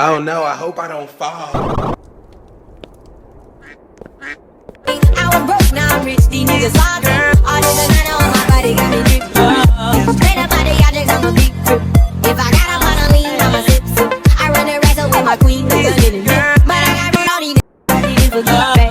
Oh no, I hope I don't fall. I was broke, now I'm rich, these niggas vlogging. All this banana on my body got me drip. Straight up out the objects, I'm a big trip. If I got up on a lean, I'm a sip. I run the race up with my queen, cause I didn't drip. But I got rid of all these niggas, I didn't forget.